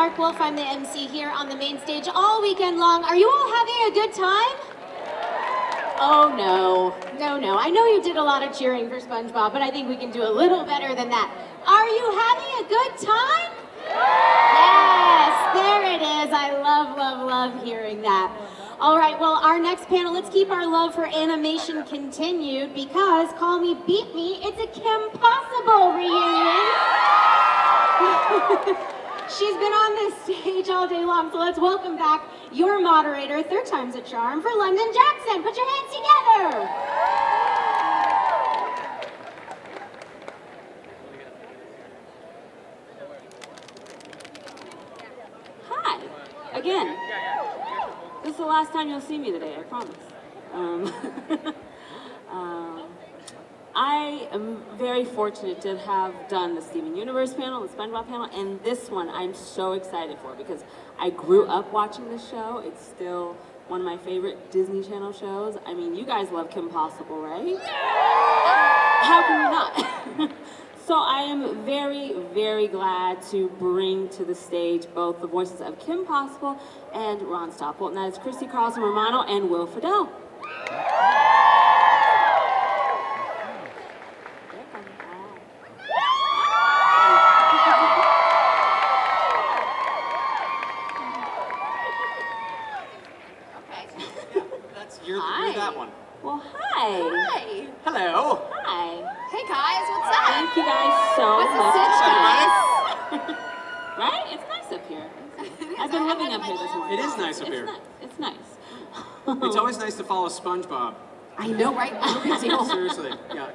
Clark Wolf. I'm the MC here on the main stage all weekend long. Are you all having a good time? Oh no. I know you did a lot of cheering for SpongeBob, but I think we can do a little better than that. Are you having a good time? Yes, there it is. I love hearing that. All right, well, our next panel, let's keep our love for animation continued because Call Me Beat Me, it's a Kim Possible reunion. She's been on this stage all day long, so let's welcome back your moderator, third time's a charm, for London Jackson. Put your hands together. Hi, again. This is the last time you'll see me today, I promise. I am very fortunate to have done the Steven Universe panel, the SpongeBob panel, and this one I'm so excited for because I grew up watching this show. It's still one of my favorite Disney Channel shows. I mean, you guys love Kim Possible, right? How can you not? So I am very glad to bring to the stage both the voices of Kim Possible and Ron Stoppel, and that is Christy, Carlson, Romano, and Will Friedle. You're that one. Well, hi. Hi. Hello. Hi. Hey guys, what's up? Thank you guys so What's the much. situation? Right? It's nice up here. I've been living up here this morning. It is nice up here. It's nice. It's always nice to follow SpongeBob. I know, right? No big deal. Seriously, yeah.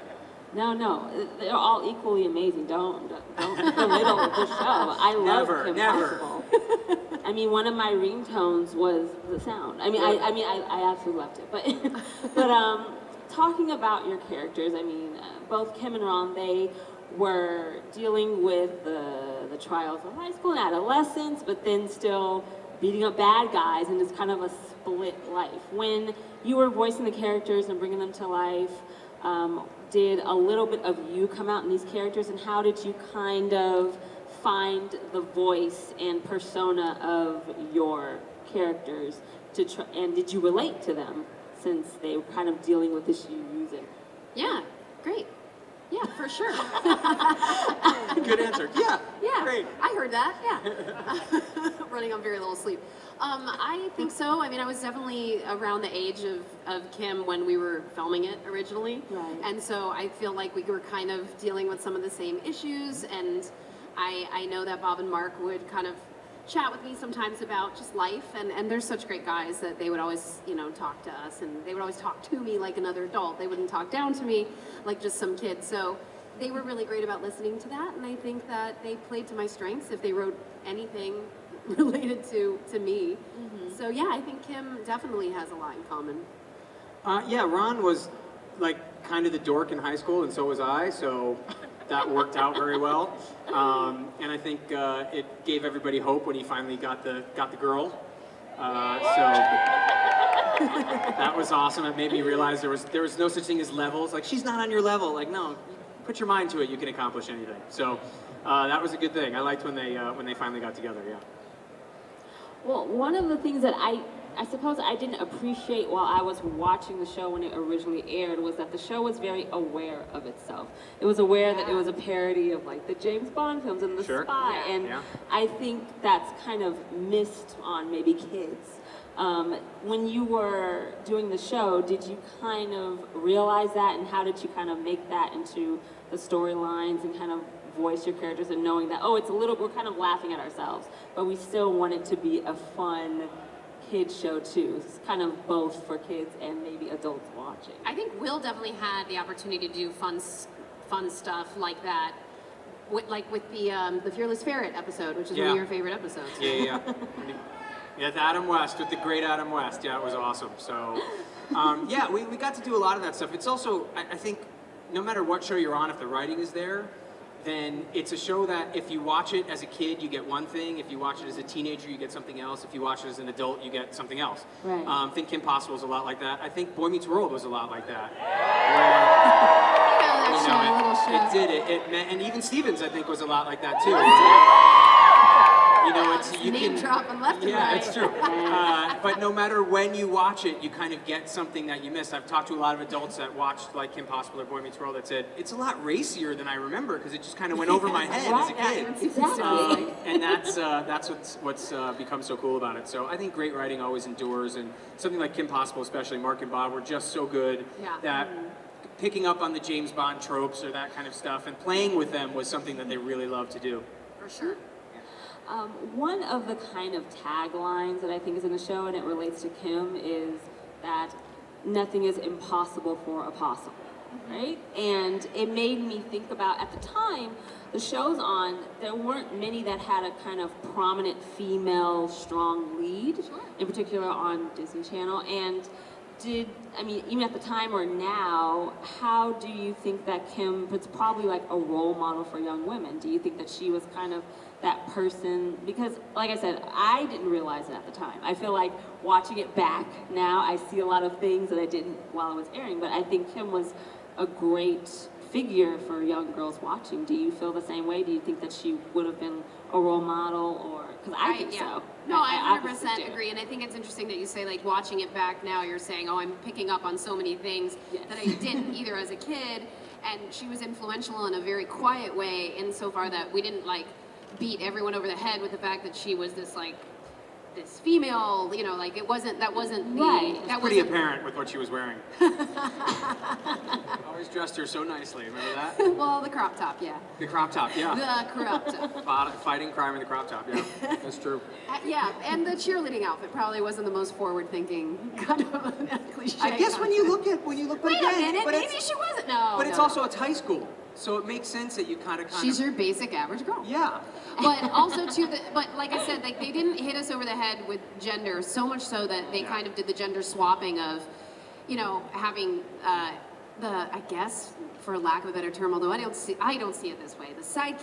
No, they're all equally amazing. Don't belittle the show. I love Kim Possible. I mean, one of my ringtones was the sound. I absolutely loved it. But talking about your characters, I mean, both Kim and Ron, they were dealing with the trials of high school and adolescence, but then still beating up bad guys, and it's kind of a split life. When you were voicing the characters and bringing them to life, did a little bit of you come out in these characters, and how did you kind of find the voice and persona of your characters and did you relate to them since they were kind of dealing with issues? Yeah, great. Yeah, for sure. Good answer. Yeah. Great. I heard that. Yeah. Running on very little sleep. I think so. I mean, I was definitely around the age of Kim when we were filming it originally. Right. And so I feel like we were kind of dealing with some of the same issues, and I know that Bob and Mark would kind of chat with me sometimes about just life, and they're such great guys that they would always, talk to us, and they would always talk to me like another adult. They wouldn't talk down to me like just some kid. So they were really great about listening to that, and I think that they played to my strengths if they wrote anything related to me. Mm-hmm. So yeah, I think Kim definitely has a lot in common. Yeah, Ron was like kind of the dork in high school, and so was I, so that worked out very well. And I think it gave everybody hope when he finally got the girl. So that was awesome. It made me realize there was no such thing as levels. Like, she's not on your level. Like, no, put your mind to it. You can accomplish anything. So that was a good thing. I liked when they finally got together. Yeah. Well, one of the things that I suppose I didn't appreciate while I was watching the show when it originally aired was that the show was very aware of itself. It was aware that it was a parody of like the James Bond films and the spy, and I think that's kind of missed on maybe kids. When you were doing the show, did you kind of realize that, and how did you kind of make that into the storylines and kind of voice your characters, and knowing that, oh, we're kind of laughing at ourselves, but we still want it to be a fun kids show too. It's kind of both for kids and maybe adults watching. I think Will definitely had the opportunity to do fun stuff like that, with the Fearless Ferret episode, which is one of your favorite episodes. Yeah. Yeah, with Adam West, with the great Adam West. Yeah, it was awesome. So, yeah, we got to do a lot of that stuff. It's also, I think, no matter what show you're on, if the writing is there, then it's a show that if you watch it as a kid, you get one thing. If you watch it as a teenager, you get something else. If you watch it as an adult, you get something else. Right. I think Kim Possible was a lot like that. I think Boy Meets World was a lot like that. Where, it did. It meant, and even Stevens, I think, was a lot like that too. You know, it's you Name can dropping left and yeah, right. it's true. But no matter when you watch it, you kind of get something that you missed. I've talked to a lot of adults that watched like Kim Possible or Boy Meets World that said it's a lot racier than I remember because it just kind of went over my head as a kid. Exactly. And that's what's become so cool about it. So I think great writing always endures, and something like Kim Possible, especially Mark and Bob, were just so good that picking up on the James Bond tropes or that kind of stuff and playing with them was something that they really loved to do. For sure. One of the kind of taglines that I think is in the show, and it relates to Kim, is that nothing is impossible for a possible, right? And it made me think about, at the time, the shows on, there weren't many that had a kind of prominent female strong lead, in particular on Disney Channel. And even at the time or now, how do you think that Kim was probably like a role model for young women? Do you think that she was kind of that person? Because, like I said, I didn't realize it at the time. I feel like watching it back now, I see a lot of things that I didn't while it was airing, but I think Kim was a great figure for young girls watching. Do you feel the same way? Do you think that she would have been a role model, or, because I think so. No, I obviously 100% agree, and I think it's interesting that you say, like, watching it back now, you're saying, oh, I'm picking up on so many things that I didn't either as a kid, and she was influential in a very quiet way, insofar that we didn't, like, beat everyone over the head with the fact that she was this, like, this female, you know, like, that wasn't Right. It's pretty apparent with what she was wearing. Always dressed her so nicely, remember that? Well, the crop top, yeah. The crop top, yeah. The crop top. Fighting crime in the crop top, yeah. That's true. Yeah, and the cheerleading outfit probably wasn't the most forward-thinking kind of cliche. I guess when you look back Wait again, a minute, but maybe it's, she wasn't. No, but it's no. also it's high school, so it makes sense that you kind of. She's your basic average girl. Yeah. But also too, but like I said, like they didn't hit us over the head with gender so much so that they kind of did the gender swapping of, you know, having I guess, for lack of a better term, although I don't see it this way, the sidekick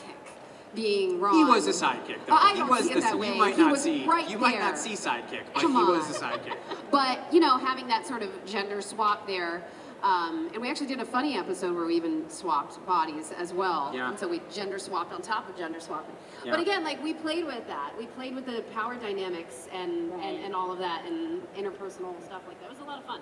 being Ron. He was a sidekick, though. I He don't was see it that way. You might He not was see. right You might there. not see sidekick, but Come he was on. the sidekick. But, you know, having that sort of gender swap there, and we actually did a funny episode where we even swapped bodies as well. Yeah. And so we gender swapped on top of gender swapping. Yeah. But again, like we played with that. We played with the power dynamics and all of that and interpersonal stuff like that. It was a lot of fun.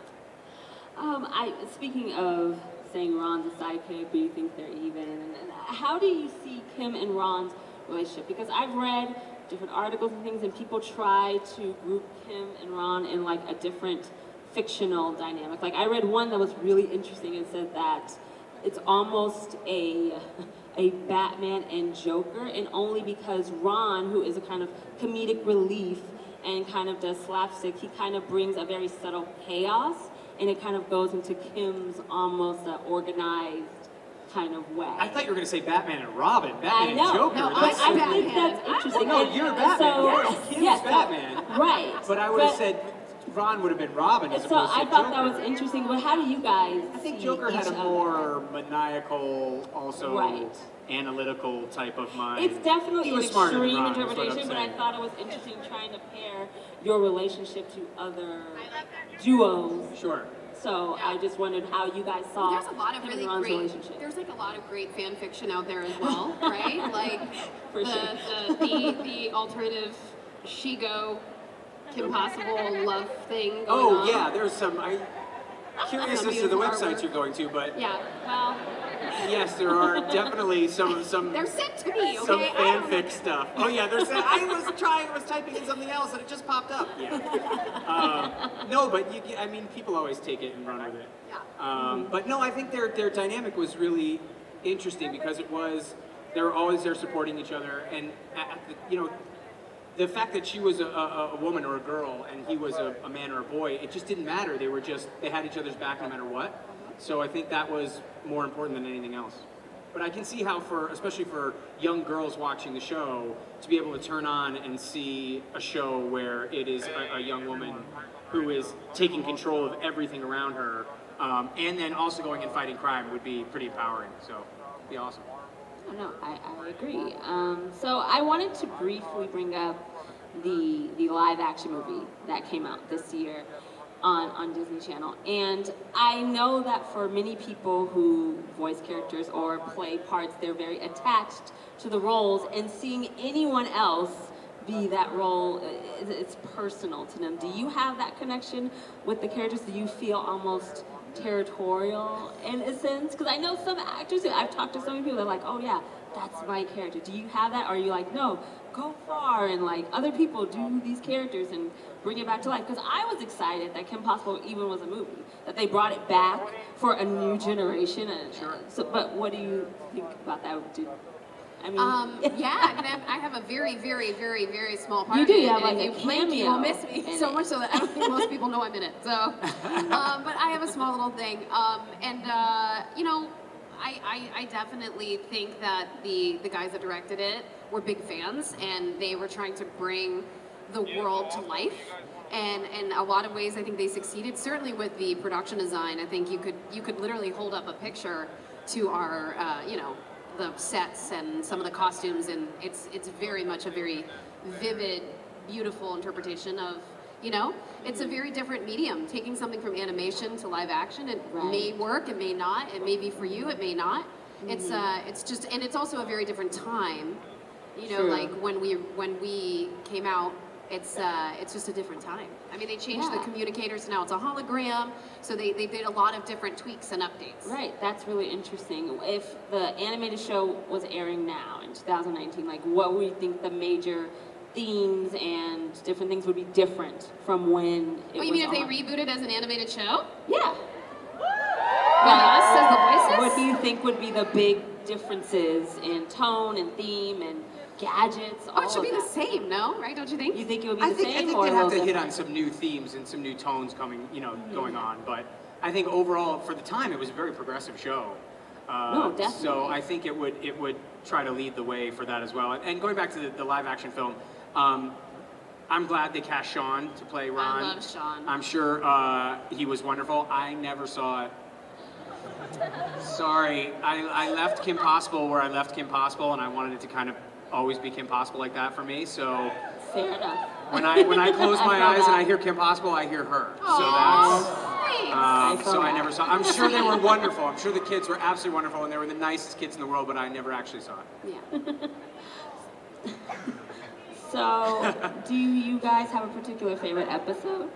Speaking of saying Ron's a sidekick, but you think they're even, and how do you see Kim and Ron's relationship? Because I've read different articles and things, and people try to group Kim and Ron in like a different fictional dynamic. Like I read one that was really interesting and said that it's almost a Batman and Joker, and only because Ron, who is a kind of comedic relief and kind of does slapstick, he kind of brings a very subtle chaos, and it kind of goes into Kim's almost organized kind of way. I thought you were going to say Batman and Robin. Batman I know. and Joker. No, That's I'm so- I think Batman. that's interesting. Well, no, you're Batman. So, Kim's yes, Batman. Right. But I would have said Ron would have been Robin as So opposed to I thought that Joker. was interesting. But how do you guys? I think see Joker had each a other? more maniacal, also Right. analytical type of mind. It's definitely He an was smarter than extreme Ron, is what I'm interpretation, but I saying. thought it was interesting trying to pair your relationship to other duos. Sure. So I just wondered how you guys saw There's a lot of Kim really and Ron's great. relationship. There's like a lot of great fan fiction out there as well, right? Like For the alternative Shigo Kim Possible love thing going Oh on. yeah, there's some. I'm curious as to the websites you're going to, but Yeah. Well, yes, there are definitely some they're sent to me. Okay. some I don't know. fanfic stuff. Oh yeah, there's. I was typing in something else and it just popped up. Yeah. No, but I mean, people always take it and run with it. Yeah. But no, I think their dynamic was really interesting because they were always there supporting each other, and the fact that she was a woman or a girl and he was a man or a boy, it just didn't matter. They had each other's back no matter what. So I think that was more important than anything else. But I can see how especially for young girls watching the show, to be able to turn on and see a show where it is a young woman who is taking control of everything around her, and then also going and fighting crime would be pretty empowering. So it'd be awesome. Oh, no, I agree. So I wanted to briefly bring up the live action movie that came out this year on Disney Channel. And I know that for many people who voice characters or play parts, they're very attached to the roles, and seeing anyone else be that role. It's personal to them. Do you have that connection with the characters? Do you feel almost territorial in a sense? Because I know some actors, I've talked to so many people that are like, oh yeah, that's my character. Do you have that? Or are you like, no, go far and like other people do these characters and bring it back to life? Because I was excited that Kim Possible even was a movie, that they brought it back for a new generation. And, so, but what do you think about that? I mean, I have a very, very, very, very small part you of do, it. you have like and a if you blink, cameo. you will miss me so much so that I don't think most people know I'm in it. So, but I have a small little thing. You know, I definitely think that the guys that directed it were big fans, and they were trying to bring the world to life. And in a lot of ways, I think they succeeded. Certainly with the production design, I think you could literally hold up a picture to our, you know, the sets and some of the costumes, and it's very much a very vivid, beautiful interpretation of, you know, it's a very different medium. Taking something from animation to live action, it may work, it may not. It may be for you, it may not. It's just, and it's also a very different time. You know, like when we came out, it's just a different time. I mean, they changed the communicators, now it's a hologram, so they did a lot of different tweaks and updates. Right, that's really interesting. If the animated show was airing now in 2019, like what would you think the major themes and different things would be different from when it was you mean if they on? rebooted as an animated show? Yeah. With us as the voices? What do you think would be the big differences in tone and theme and gadgets? Oh, it should be the same, no? Right? Don't you think? You think it would be I the think same they'd or a have little to hit different? on some new themes and some new tones coming, you know, going on. But I think overall, for the time, it was a very progressive show. No, definitely. So I think it would try to lead the way for that as well. And going back to the live action film, I'm glad they cast Sean to play Ron. I love Sean. I'm sure he was wonderful. I never saw it. Sorry, I left Kim Possible where I left Kim Possible, and I wanted it to kind of always be Kim Possible like that for me. So Fair enough. when I close my I feel eyes and that. I hear Kim Possible, I hear her. Aw, So nice. that's so I never saw. I'm sure they were wonderful. I'm sure the kids were absolutely wonderful, and they were the nicest kids in the world. But I never actually saw it. Yeah. So, do you guys have a particular favorite episode?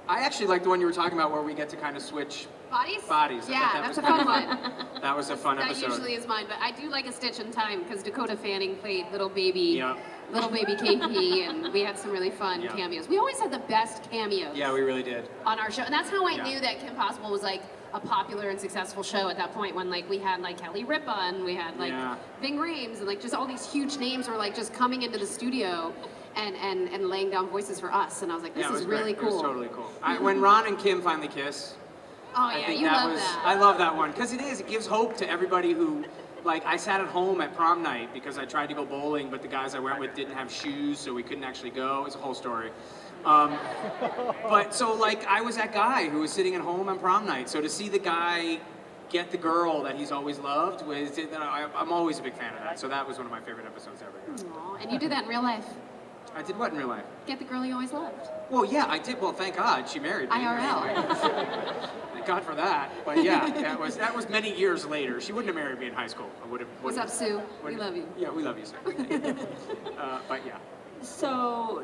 I actually like the one you were talking about where we get to kind of switch Bodies? bodies. I Yeah, thought that that's was a fun kind one. of That was a fun That episode. usually is mine, but I do like A Stitch in Time because Dakota Fanning played little baby Yeah. KP, and we had some really fun Yeah. cameos. We always had the best cameos Yeah, we really did. on our show, and that's how I Yeah. knew that Kim Possible was like a popular and successful show at that point, when like we had like Kelly Ripa and we had like Yeah. Ving Rhames and like just all these huge names were like just coming into the studio and laying down voices for us, and I was like, this Yeah, it is was really great. cool. It was totally cool. When Ron and Kim finally kiss, Oh I yeah, think you that love was. that. I love that one because it gives hope to everybody who, like, I sat at home at prom night because I tried to go bowling, but the guys I went with didn't have shoes, so we couldn't actually go. It's a whole story. But so like I was that guy who was sitting at home on prom night. So to see the guy get the girl that he's always loved I'm always a big fan of that. So that was one of my favorite episodes ever. Aw, and you did that in real life. I did what in real life? Get the girl you always loved. Well, yeah, I did. Well, thank God she married me. IRL. Thank God for that. But yeah, that was many years later. She wouldn't have married me in high school. I would have. What's up, Sue? We wouldn't- love you. Yeah, we love you, Sue. But yeah. So,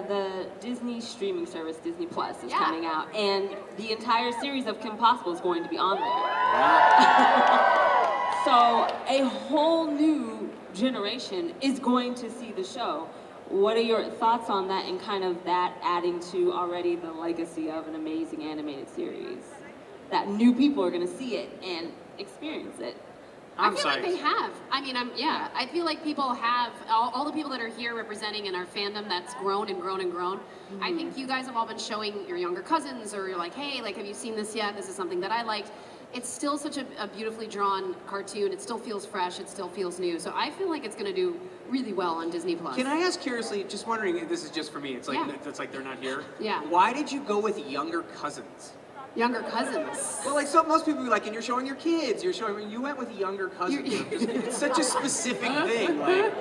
the Disney streaming service, Disney Plus, is Yeah. coming out, and the entire series of Kim Possible is going to be on there. So, a whole new generation is going to see the show. What are your thoughts on that, and kind of that adding to already the legacy of an amazing animated series? That new people are going to see it and experience it. I'm I feel like psyched. they have. I mean, I feel like people have, all the people that are here representing in our fandom that's grown and grown and grown. Mm-hmm. I think you guys have all been showing your younger cousins, or you're like, hey, like, have you seen this yet? This is something that I liked. It's still such a beautifully drawn cartoon. It still feels fresh. It still feels new. So I feel like it's going to do really well on Disney Plus. Can I ask curiously, just wondering, this is just for me, it's like Yeah. it's like they're not here. Yeah. Why did you go with younger cousins? Younger cousins. Well, like most people be like, and you're showing your kids. You're showing. You went with younger cousins. It's such a specific thing. Like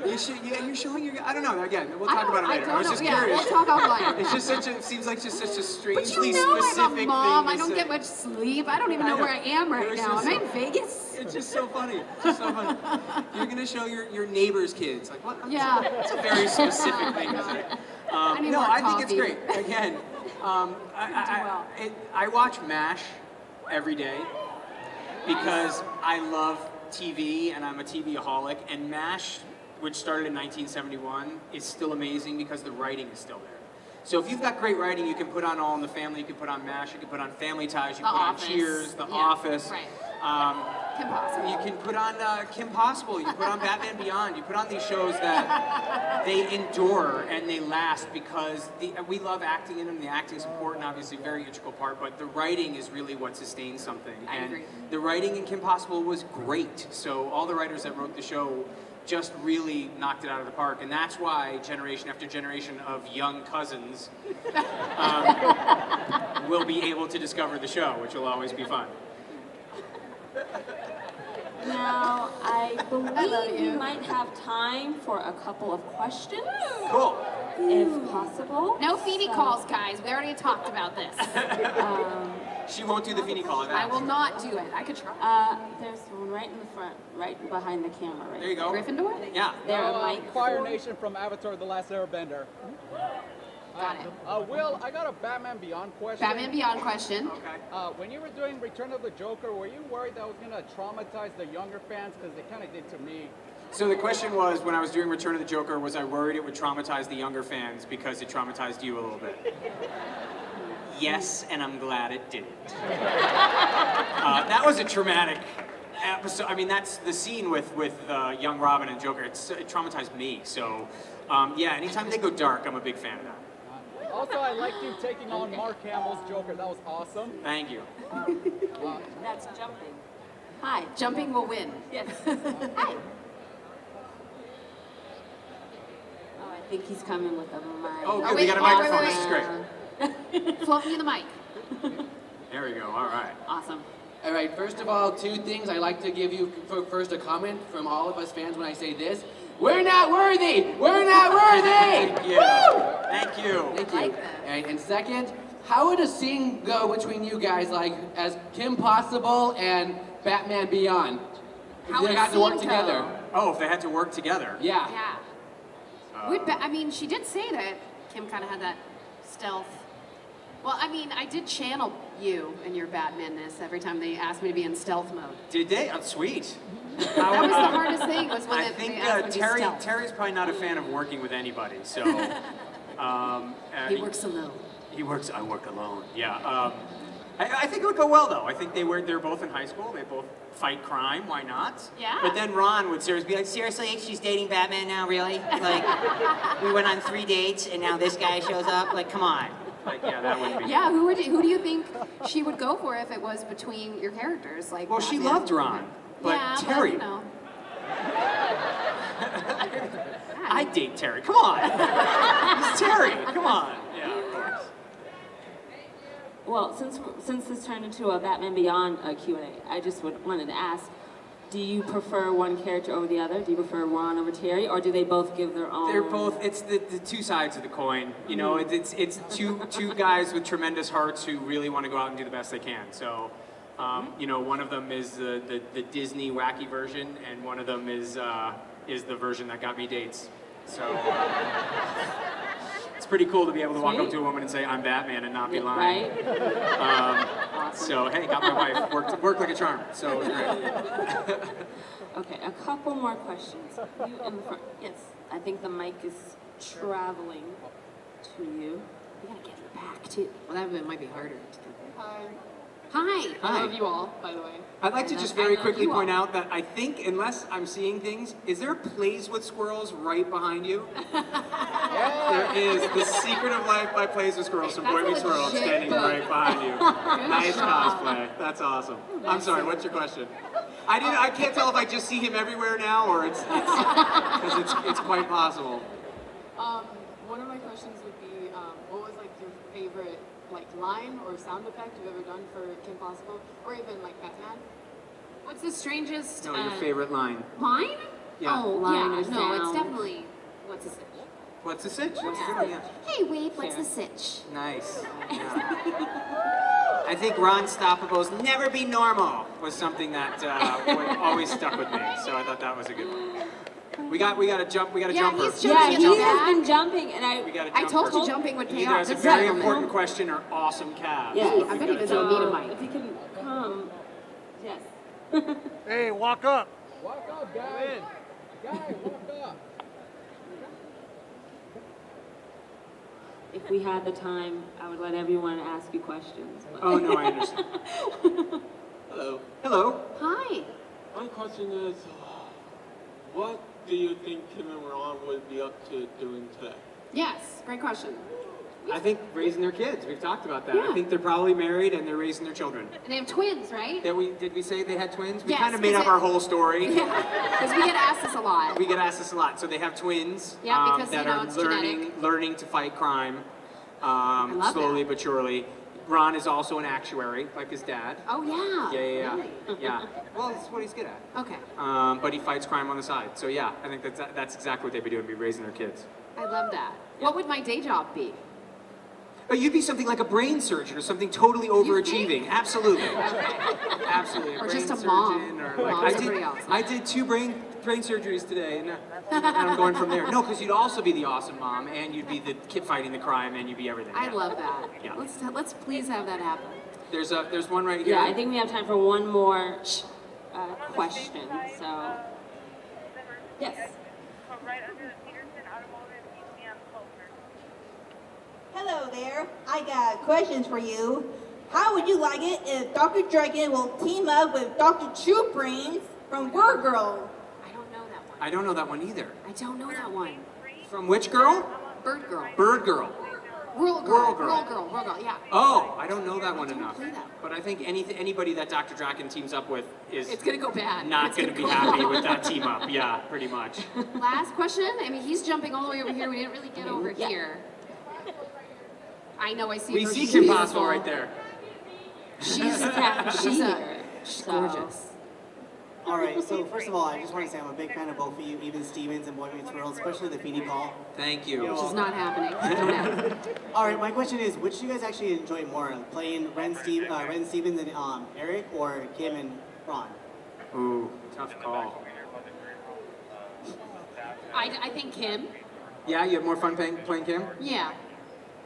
you're showing your. I don't know. Again, we'll talk about it later. I was just curious. We'll talk offline. It's just seems like just such a strangely But you know, specific I'm a mom. thing I to don't say. get much sleep. I don't even know where I am right now. Am I in Vegas? It's just so funny. It's just so funny. You're gonna show your neighbor's kids. Like what? Yeah. It's a very specific thing to say. need No, more I think it's coffee. great. Again, I watch MASH every day because I love TV and I'm a TV-aholic. And MASH, which started in 1971, is still amazing because the writing is still there. So if you've got great writing, you can put on All in the Family, you can put on MASH, you can put on Family Ties, you can put on Cheers, The Office. Right. Kim Possible. You can put on Kim Possible, you put on Batman Beyond, you put on these shows that they endure and they last because we love acting in them, the acting's important, obviously a very integral part, but the writing is really what sustains something. I agree. The writing in Kim Possible was great, so all the writers that wrote the show just really knocked it out of the park, and that's why generation after generation of young cousins will be able to discover the show, which will always be fun. Now, I believe you. we might have time for a couple of questions, Cool. if possible. No Feeny calls, guys. We already talked about this. She won't do the Feeny call. I will not do it. I could try. There's one right in the front, right behind the camera, right? There you go. Gryffindor? Yeah. There, Mike. Fire Nation from Avatar: The Last Airbender. Got it. Will, I got a Batman Beyond question. Batman Beyond question. Okay. When you were doing Return of the Joker, were you worried that was going to traumatize the younger fans? Because it kind of did to me. So the question was, when I was doing Return of the Joker, was I worried it would traumatize the younger fans because it traumatized you a little bit? Yes, and I'm glad it didn't. That was a traumatic episode. I mean, that's the scene with young Robin and Joker. It traumatized me. So, yeah, anytime they go dark, I'm a big fan of that. Also, I liked you taking on Mark Hamill's Joker. That was awesome. Thank you. That's jumping. Hi. Jumping will win. Yes. Hi. Oh, I think he's coming with a mic. Oh, good. wait, We got a wait, microphone. wait, This is great. Float me the mic. There we go. All right. Awesome. All right, first of all, two things I'd like to give you first a comment from all of us fans when I say this. We're not worthy! We're not worthy! Thank you. Thank you. Thank you. Like that. All right, and second, how would a scene go between you guys, like, as Kim Possible and Batman Beyond? If How they would a had to work scene together. go? Oh, if they had to work together. Yeah. Yeah. I mean, she did say that Kim kind of had that stealth. Well, I mean, I did channel you and your Batman-ness every time they asked me to be in stealth mode. Did they? Oh, sweet. That was the hardest thing, was when I they think asked me to be stealth. Terry's probably not a fan of working with anybody, so. He works alone. I work alone. Yeah. I think it would go well though. I think they're both in high school. They both fight crime. Why not? Yeah. But then Ron would seriously be like, Seriously, she's dating Batman now, really? Like, we went on 3 dates and now this guy shows up? Like, come on. like, yeah, that wouldn't be. Yeah, who do you think she would go for if it was between your characters? Like, Well, she Batman? loved Ron, but yeah, Terry. But, you know. I'd date Terry. Come on. It's Terry. Come on. Yeah, of course. Well, since this turned into a Batman Beyond Q&A, I just wanted to ask, do you prefer one character over the other? Do you prefer Ron over Terry, or do they both give their own? They're both. It's the two sides of the coin. You know, it's two guys with tremendous hearts who really want to go out and do the best they can. So, you know, one of them is the Disney wacky version, and one of them is the version that got me dates. So. It's pretty cool to be able to walk up to a woman and say, I'm Batman, and not be lying. Right? So, hey, got my wife. Worked like a charm. So it was great. Okay, a couple more questions. You in the front. Yes, I think the mic is traveling to you. We gotta get it back too. Well, that might be harder. Hi. Hi. I love you all, by the way. I'd like to just very quickly point out that I think, unless I'm seeing things, is there Plays with Squirrels right behind you? There is. The Secret of Life by Plays with Squirrels from Boy Meets World standing right behind you. Nice cosplay. That's awesome. I'm sorry, what's your question? I can't tell if I just see him everywhere now or it's quite possible. One of my questions would be, what was like your favorite like line or sound effect you've ever done for Kim Possible, or even like Batman? What's the strangest No, your favorite line. line? Yeah. Oh, Line yeah. or No, it's sound. definitely what's a sitch. What's the sitch? What's the good one? Yeah. Hey, Wade, what's Fair. the sitch? Nice. Yeah. I think Ron Stoppables "Never Be Normal" was something that always stuck with me. So I thought that was a good one. We got a jump. We got a Yeah, jumper. he's Yeah, jumping he in the has back. been jumping, and We got a I jumper. told you jumping would He pay either off. has a This very is- important question or awesome calves. Yes. So I we bet he got a doesn't jumper. need a mic. If you can come, yes. Hey, walk up. Walk up, guys. Guys, walk up. If we had the time, I would let everyone ask you questions. But Oh no, I understand. Hello. Hello. Hi. My question is, what do you think Kim and Ron would be up to doing today? Yes, great question. I think raising their kids. We've talked about that. I Yeah. think they're probably married and they're raising their children. And they have twins, right? Did we say they had twins? We Yes, kind of made 'cause up it- our whole story. Because we get asked this a lot. We get asked this a lot. So they have twins Yeah, because, that you know, are it's learning to fight crime love slowly that. but surely. Ron is also an actuary, like his dad. Oh, yeah. Yeah. Really? Yeah. Well, that's what he's good at. Okay. But he fights crime on the side. So yeah, I think that's exactly what they'd be doing, be raising their kids. I love that. What would my day job be? But you'd be something like a brain surgeon or something totally overachieving. Absolutely. Absolutely. Or brain just a surgeon mom. Or Mom's like, somebody else. I did 2 brain surgeries today, and I'm going from there. No, because you'd also be the awesome mom, and you'd be the kid fighting the crime, and you'd be everything. I Yeah. love that. Yeah. Let's please have that happen. There's one right here. yeah, I think we have time for one more question. So, yes. Hello there. I got questions for you. How would you like it if Dr. Dragon will team up with Dr. True Brains from Word Girl? I don't know that one. I don't know that one either. I don't know that one. From which girl? Bird Girl. Bird Girl. World Girl. World Girl. World Girl. World Girl. Yeah. Oh, I don't know that one don't enough. play that. But I think anybody that Dr. Draken teams up with is It's gonna go bad. not It's going to be go happy bad. with that team up. Yeah, pretty much. Last question. I mean, he's jumping all the way over here. We didn't really get over Yeah. here. I know. I see We her. see She's Kim beautiful. Possible right there. She's So- gorgeous. All right, so first of all, I just want to say I'm a big fan of both of you, even Stevens and Boy Meets World, especially the Feedy Call. Thank you. You're Which is welcome. not happening. Don't happen. All right, my question is, which do you guys actually enjoy more, playing Ren Stevens and Eric, or Kim and Ron? Ooh, tough call. I think Kim. Yeah, you have more fun playing Kim? Yeah.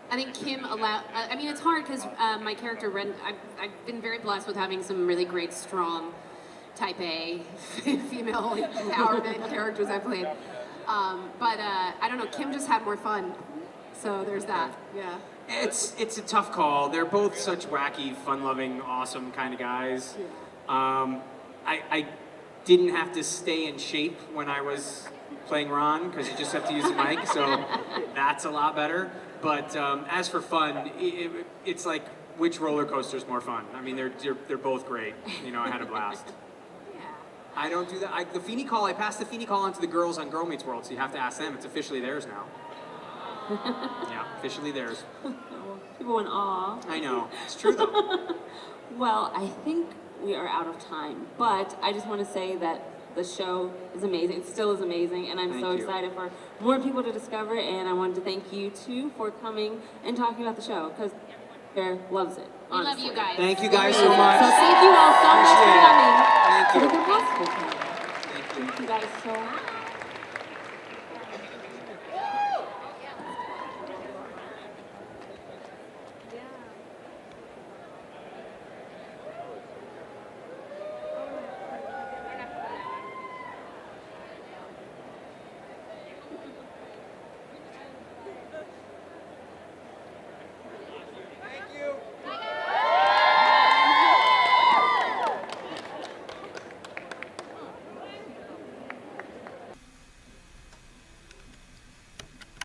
I think Kim I mean, it's hard because my character, Ren, I've been very blessed with having some really great, strong, type A female empowerment characters I've played. But I don't know, Kim just had more fun. So there's that. Yeah. It's a tough call. They're both such wacky, fun-loving, awesome kind of guys. I didn't have to stay in shape when I was playing Ron because you just have to use the mic, so that's a lot better. But as for fun, it's like which roller coaster is more fun? I mean, they're both great. You know, I had a blast. Yeah. I don't do that. The Feeny Call, I passed the Feeny Call on to the girls on Girl Meets World, so you have to ask them. It's officially theirs now. Yeah, officially theirs. People went, aw. I know. It's true, though. Well, I think we are out of time, but I just want to say that the show is amazing. It still is amazing, and I'm Thank so you. excited for more people to discover, and I wanted to thank you, too, for coming and talking about the show, because Bear loves it. We love honestly. you guys. Thank you guys so much. So thank you all so much for Appreciate it. coming Thank to you. the Kim Possible Panel. Thank you. Thank you guys so much.